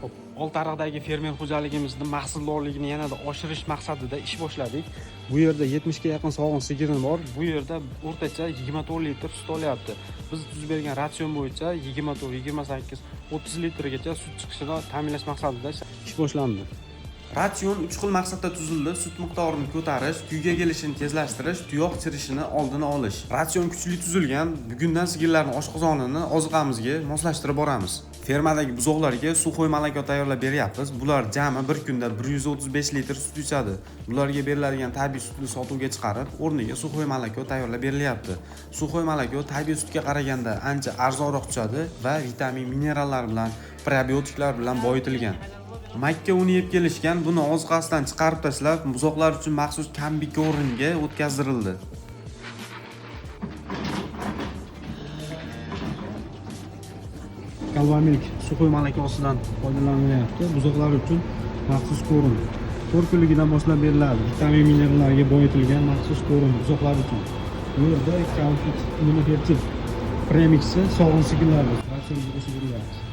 Hop, Oltiariqdagi fermer xo'jaligimizni mahsuldorligini yanada oshirish maqsadida ish boshladik. Bu yerda 70 ga yaqin sog'in sigirim bor. Bu yerda o'rtacha 24 litr sut olyapti. Biz tuzib bergan ratsion bo'yicha 24, 28, 30 litrgacha sut chiqishini ta'minlash maqsadida ish boshlandi. Ratsion 3 xil maqsadda tuzildi: sut miqdorini ko'tarish, kuyga kelishini tezlashtirish, tuyoq chirishini oldini olish. Ratsion kuchli tuzilgan. Bugundan sigirlarning oshqozonini oziqamizga moslashtirib boramiz. Fermadagi buzoqlarga suxoy malaka tayyorlab beryapmiz. Bular jami bir kunda 135 litr sut ichadi. Bularga beriladigan tabiiy sutni sotuvga chiqarib, o'rniga suxoy malaka tayyorlab berilyapti. Suxoy malaka tabiiy sutga qaraganda ancha arzonroq tushadi va vitamin, minerallar bilan, probiotiklar bilan boyitilgan. Makka uni yeb kelishgan. Buni oziqasidan chiqarib tashlab, buzoqlar uchun maxsus kambika o'ringa o'tkazdirildi. Kalvamilk suxoy malaka ostidan foydalanilyapti. Buzoqlar uchun maxsus qo'rin. 4 kunligidan boshlab beriladi. Vitamin, minerallarga boyitilgan maxsus qo'rin buzoqlar uchun. Bu yerda Calfit Immunofertil premixi sog'in sigirlar ratsionga qo'shib beryapti.